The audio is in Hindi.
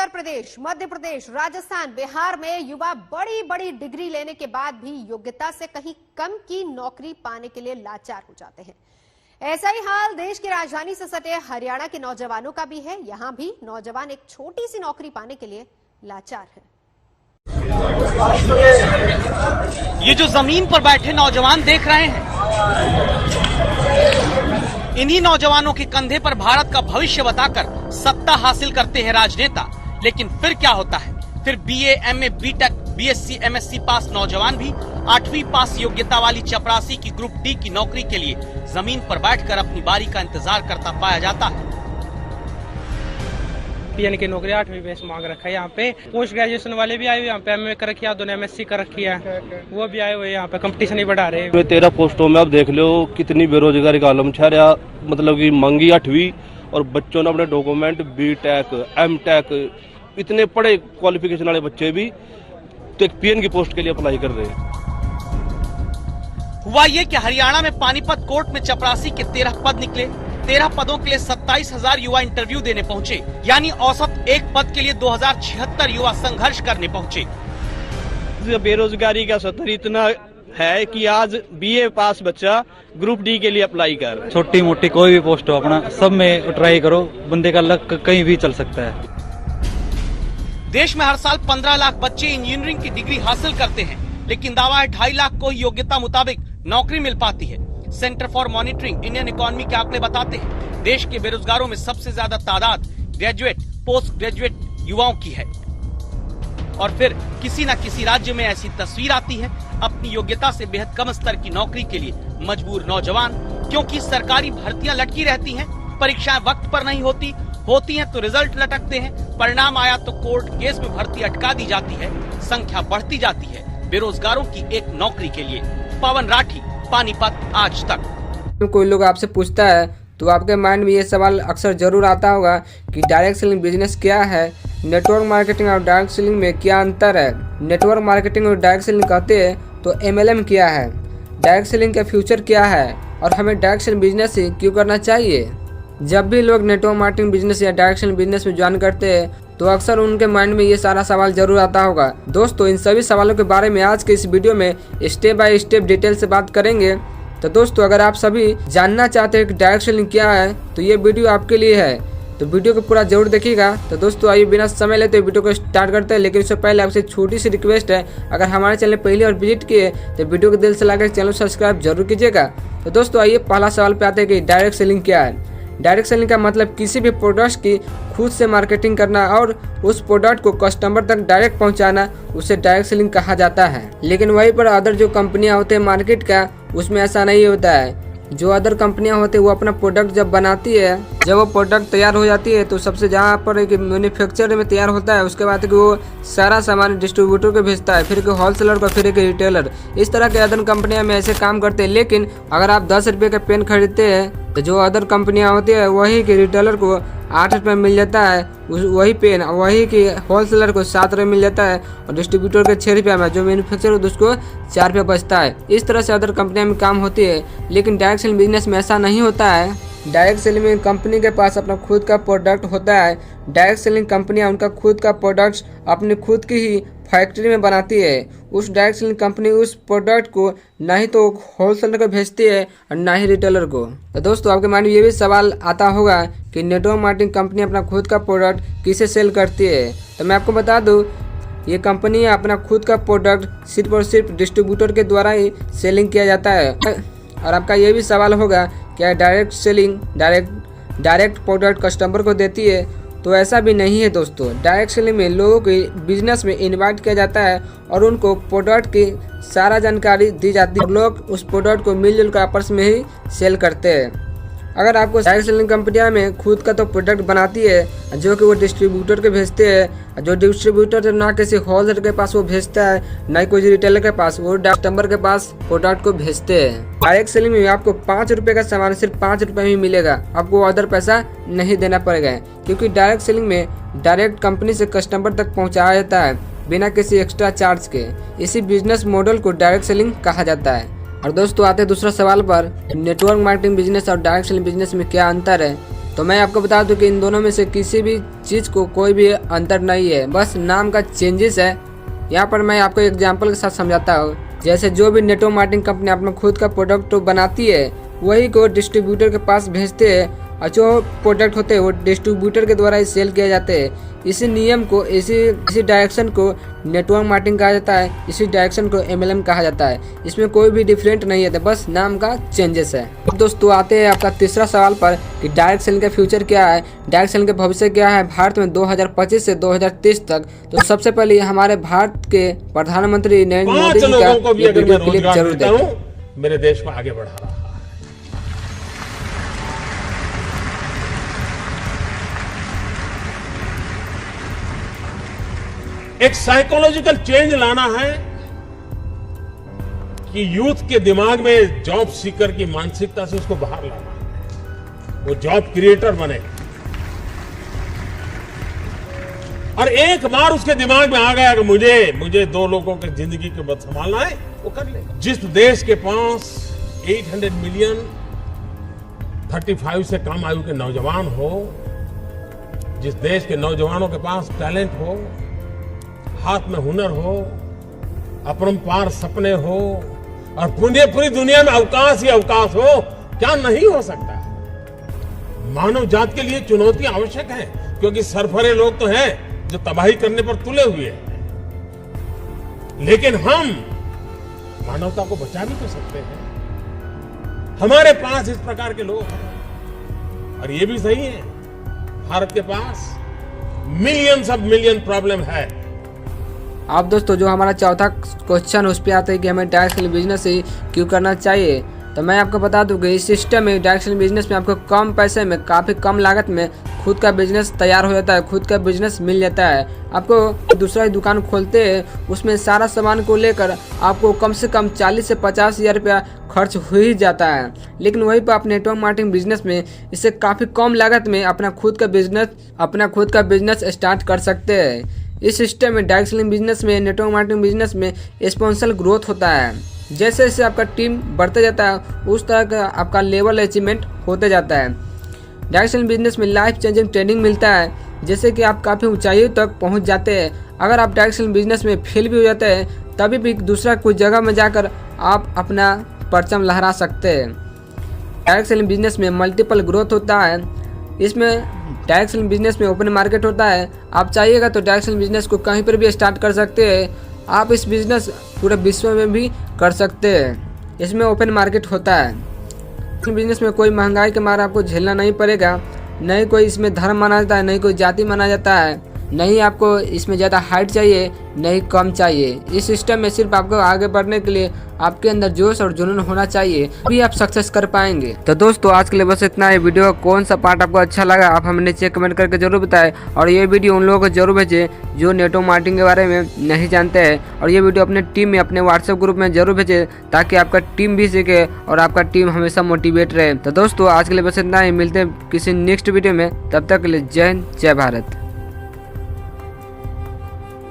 उत्तर प्रदेश, मध्य प्रदेश, राजस्थान, बिहार में युवा बड़ी बड़ी डिग्री लेने के बाद भी योग्यता से कहीं कम की नौकरी पाने के लिए लाचार हो जाते हैं। ऐसा ही हाल देश की राजधानी से सटे हरियाणा के नौजवानों का भी है। यहां भी नौजवान एक छोटी सी नौकरी पाने के लिए लाचार है। ये जो जमीन पर बैठे नौजवान देख रहे हैं, इन्हीं नौजवानों के कंधे पर भारत का भविष्य बताकर सत्ता हासिल करते हैं राजनेता। लेकिन फिर क्या होता है? फिर BA, MA, BTech, BSc, MSc pass नौजवान भी 8वीं पास योग्यता वाली चपरासी की ग्रुप डी की नौकरी के लिए जमीन पर बैठकर अपनी बारी का इंतजार करता पाया जाता है। पीएन की नौकरी 8वीं बेस मांग रखा है। यहाँ पे पोस्ट ग्रेजुएशन वाले भी आए हुए, यहाँ पे एमए कर रखी है, दोनों एमएससी कर रखी है, वो भी आए हुए। यहाँ पे कंपटीशन ही बढ़ा रहे हैं। 13 पोस्टों में अब देख लो कितनी बेरोजगारी का आलम छा रहा। मतलब की मांगी 8वीं और बच्चों ने अपने डॉक्यूमेंट बीटेक, एमटेक, इतने बड़े क्वालिफिकेशन वाले बच्चे भी पीएन की पोस्ट के लिए अप्लाई कर रहे हैं। हुआ ये कि हरियाणा में पानीपत कोर्ट में चपरासी के 13 पद निकले। 13 पदों के लिए 27,000 युवा इंटरव्यू देने पहुंचे, यानी औसत एक पद के लिए 2076 युवा संघर्ष करने पहुंचे। बेरोजगारी का स्तर इतना है कि आज बीए पास बच्चा ग्रुप डी के लिए अप्लाई कर। छोटी मोटी कोई भी पोस्ट हो, अपना सब में ट्राई करो, बंदे का लक कहीं भी चल सकता है। देश में हर साल 15 लाख बच्चे इंजीनियरिंग की डिग्री हासिल करते हैं, लेकिन दावा है 2.5 लाख को ही योग्यता मुताबिक नौकरी मिल पाती है। Centre for monitoring Indian economy के आंकड़े बताते हैं देश के बेरोजगारों में सबसे ज्यादा तादाद ग्रेजुएट, पोस्ट ग्रेजुएट युवाओं की है। और फिर किसी न किसी राज्य में ऐसी तस्वीर आती है, अपनी योग्यता से बेहद कम स्तर की नौकरी के लिए मजबूर नौजवान। क्योंकि सरकारी भर्तियां लटकी रहती हैं, परीक्षाएं वक्त पर नहीं होती हैं तो रिजल्ट लटकते हैं, परिणाम आया तो कोर्ट केस में भर्ती अटका दी जाती है, संख्या बढ़ती जाती है बेरोजगारों की एक नौकरी के लिए। पवन राठी, पानीपत, आज तक। कोई लोग आपसे पूछता है तो आपके माइंड में ये सवाल अक्सर जरूर आता होगा कि डायरेक्ट सेलिंग बिजनेस क्या है, नेटवर्क मार्केटिंग और डायरेक्ट सेलिंग में क्या अंतर है। नेटवर्क मार्केटिंग और डायरेक्ट सेलिंग कहते हैं तो MLM क्या है, डायरेक्ट सेलिंग का फ्यूचर क्या है और हमें डायरेक्ट सेलिंग बिजनेस ही क्यों करना चाहिए। जब भी लोग नेटवर्क मार्केटिंग बिजनेस या डायरेक्ट सेलिंग बिजनेस में ज्वाइन करते हैं तो अक्सर उनके माइंड में ये सारा सवाल जरूर आता होगा। दोस्तों, इन सभी सवालों के बारे में आज के इस वीडियो में स्टेप बाय स्टेप डिटेल से बात करेंगे। तो दोस्तों, अगर आप सभी जानना चाहते हैं कि डायरेक्ट सेलिंग क्या है तो ये वीडियो आपके लिए है, तो वीडियो को पूरा जरूर देखिएगा। तो दोस्तों, आइए बिना समय लेते वीडियो को स्टार्ट करते हैं। लेकिन उससे पहले आपसे छोटी सी रिक्वेस्ट है, अगर हमारे चैनल पहले और विजिट किए तो वीडियो को दिल से लाकर चैनल सब्सक्राइब जरूर कीजिएगा। तो दोस्तों, आइए पहला सवाल पे आते हैं कि डायरेक्ट सेलिंग क्या है। डायरेक्ट सेलिंग का मतलब किसी भी प्रोडक्ट की खुद से मार्केटिंग करना और उस प्रोडक्ट को कस्टमर तक डायरेक्ट पहुंचाना, उसे डायरेक्ट सेलिंग कहा जाता है। लेकिन वहीं पर अदर जो कंपनियां होते हैं मार्केट का, उसमें ऐसा नहीं होता है। जो अदर कंपनियां होती है वो अपना प्रोडक्ट जब बनाती है, जब वो प्रोडक्ट तैयार हो जाती है तो सबसे जहाँ पर एक मैन्युफैक्चर में तैयार होता है, उसके बाद कि वो सारा सामान डिस्ट्रीब्यूटर को भेजता है, फिर एक होलसेलर को, फिर एक रिटेलर। इस तरह के अदर कंपनियां में ऐसे काम करते हैं। लेकिन अगर आप 10 रुपये का पेन खरीदते हैं तो जो अदर कंपनियां होती है वही के रिटेलर को 8 रुपये मिल जाता है वही पेन, वही की होलसेलर को 7 रुपये मिल जाता है और डिस्ट्रीब्यूटर के 6 रुपये में, जो मैन्युफैक्चर होता है उसको 4 रुपये बचता है। इस तरह से अदर कंपनियां में काम होती है। लेकिन डायरेक्ट सेलिंग बिजनेस में ऐसा नहीं होता है। डायरेक्ट सेलिंग में कंपनी के पास अपना खुद का प्रोडक्ट होता है। डायरेक्ट सेलिंग कंपनियां उनका खुद का प्रोडक्ट्स अपनी खुद की ही फैक्ट्री में बनाती है। उस डायरेक्ट सेलिंग कंपनी उस प्रोडक्ट को ना ही तो होलसेलर को भेजती है और ना ही रिटेलर को। तो दोस्तों, आपके माइंड में ये भी सवाल आता होगा कि नेटवर्क मार्केटिंग कंपनी अपना खुद का प्रोडक्ट किसे सेल करती है। तो मैं आपको बता दूं, ये कंपनी अपना खुद का प्रोडक्ट सिर्फ और सिर्फ डिस्ट्रीब्यूटर के द्वारा ही सेलिंग किया जाता है। और आपका ये भी सवाल होगा क्या direct selling direct product customer को देती है, तो ऐसा भी नहीं है दोस्तों। डायरेक्ट सेलिंग में लोगों को बिजनेस में इन्वाइट किया जाता है और उनको प्रोडक्ट की सारा जानकारी दी जाती है। लोग उस प्रोडक्ट को मिलजुल कर आपस में ही सेल करते हैं। अगर आपको डायरेक्ट सेलिंग कंपनियां में खुद का तो प्रोडक्ट बनाती है जो कि वो डिस्ट्रीब्यूटर के भेजते हैं, जो डिस्ट्रीब्यूटर ना किसी होलसेलर के पास वो भेजता है, ना कोई रिटेलर के पास, वो कस्टमर के पास प्रोडक्ट को भेजते हैं। डायरेक्ट सेलिंग में आपको 5 रुपये का सामान सिर्फ 5 रुपये में मिलेगा, आपको अदर पैसा नहीं देना पड़ेगा। क्योंकि डायरेक्ट सेलिंग में डायरेक्ट कंपनी से कस्टमर तक पहुँचाया जाता है बिना किसी एक्स्ट्रा चार्ज के। इसी बिजनेस मॉडल को डायरेक्ट सेलिंग कहा जाता है। और दोस्तों, आते हैं दूसरा सवाल पर, नेटवर्क मार्केटिंग बिजनेस और डायरेक्ट सेलिंग बिजनेस में क्या अंतर है। तो मैं आपको बता दूं कि इन दोनों में से किसी भी चीज़ को कोई भी अंतर नहीं है, बस नाम का चेंजेस है। यहाँ पर मैं आपको एग्जांपल के साथ समझाता हूँ। जैसे जो भी नेटवर्क मार्केटिंग कंपनी अपना खुद का प्रोडक्ट बनाती है वही को डिस्ट्रीब्यूटर के पास भेजते हैं और जो प्रोडक्ट होते हैं वो डिस्ट्रीब्यूटर के द्वारा ही सेल किए जाते हैं। इसी नियम को इसी डायरेक्शन को नेटवर्क मार्केटिंग कहा जाता है, इसी डायरेक्शन को MLM कहा जाता है। इसमें कोई भी डिफरेंट नहीं है, बस नाम का चेंजेस है। अब दोस्तों आते हैं आपका तीसरा सवाल पर कि डायरेक्ट सेलिंग का फ्यूचर क्या है, डायरेक्ट सेलिंग का भविष्य क्या है भारत में 2025 से 2030 तक। तो सबसे पहले हमारे भारत के प्रधानमंत्री नरेंद्र मोदी जी का ये वीडियो क्लिप जरूर देखें। मेरे देश को आगे बढ़ा रहा है। एक साइकोलॉजिकल चेंज लाना है कि यूथ के दिमाग में जॉब सीकर की मानसिकता से उसको बाहर लाना है, वो जॉब क्रिएटर बने। और एक बार उसके दिमाग में आ गया कि मुझे 2 लोगों की जिंदगी को बद संभालना है, वो कर लेगा। जिस देश के पास 800 मिलियन 35 से कम आयु के नौजवान हो, जिस देश के नौजवानों के पास टैलेंट हो, हाथ में हुनर हो, अपरंपार सपने हो और पूरी दुनिया में अवकाश ही अवकाश हो, क्या नहीं हो सकता है। मानव जात के लिए चुनौती आवश्यक है, क्योंकि सरफरे लोग तो हैं जो तबाही करने पर तुले हुए हैं, लेकिन हम मानवता को बचा भी तो सकते हैं। हमारे पास इस प्रकार के लोग हैं। और ये भी सही है, भारत के पास मिलियन प्रॉब्लम है। अब दोस्तों जो हमारा चौथा क्वेश्चन उस पर आता है कि हमें डायरेक्ट सेलिंग बिजनेस ही क्यों करना चाहिए। तो मैं आपको बता दूं कि इस सिस्टम में डायरेक्ट सेलिंग बिजनेस में आपको कम पैसे में काफ़ी कम लागत में खुद का बिजनेस तैयार हो जाता है, खुद का बिजनेस मिल जाता है। आपको दूसरा दुकान खोलते हैं, उसमें सारा सामान को लेकर आपको कम से कम 40 से 50 हज़ार रुपया खर्च हो ही जाता है। लेकिन वहीं पर आप नेटवर्क मार्केटिंग बिजनेस में इससे काफ़ी कम लागत में अपना खुद का बिजनेस स्टार्ट कर सकते हैं। इस सिस्टम में डायरेक्ट सेलिंग बिजनेस में, नेटवर्क मार्केटिंग बिजनेस में एक्सपोनेंशियल ग्रोथ होता है। जैसे जैसे आपका टीम बढ़ते जाता है उस तरह का आपका लेवल अचीवमेंट होते जाता है। डायरेक्ट सेलिंग बिजनेस में लाइफ चेंजिंग ट्रेनिंग मिलता है, जैसे कि आप काफ़ी ऊंचाइयों तक पहुंच जाते हैं। अगर आप डायरेक्ट सेलिंग बिजनेस में फेल भी हो जाते हैं तभी भी दूसरा कोई जगह में जाकर आप अपना परचम लहरा सकते हैं। डायरेक्ट सेलिंग बिजनेस में मल्टीपल ग्रोथ होता है। इसमें डायरेक्ट सेलिंग बिजनेस में ओपन मार्केट होता है। आप चाहिएगा तो डायरेक्ट सेलिंग बिजनेस को कहीं पर भी स्टार्ट कर सकते हैं। आप इस बिजनेस पूरे विश्व में भी कर सकते हैं। इसमें ओपन मार्केट होता है। बिजनेस में कोई महंगाई के मारे आपको झेलना नहीं पड़ेगा, नहीं कोई इसमें धर्म माना जाता है, नहीं कोई जाति माना जाता है, नहीं आपको इसमें ज़्यादा हाइट चाहिए, नहीं कम चाहिए। इस सिस्टम में सिर्फ आपको आगे बढ़ने के लिए आपके अंदर जोश और जुनून होना चाहिए, तभी आप सक्सेस कर पाएंगे। तो दोस्तों आज के लिए बस इतना ही। वीडियो का कौन सा पार्ट आपको अच्छा लगा आप हमें नीचे कमेंट करके जरूर बताएं, और ये वीडियो उन लोगों को जरूर भेजें जो नेटवर्क मार्केटिंग के बारे में नहीं जानते हैं, और ये वीडियो अपने टीम में, अपने व्हाट्सएप ग्रुप में जरूर भेजें ताकि आपका टीम भी सीखे और आपका टीम हमेशा मोटिवेट रहे। तो दोस्तों आज के लिए बस इतना ही, मिलते हैं किसी नेक्स्ट वीडियो में, तब तक के लिए जय हिंद, जय भारत।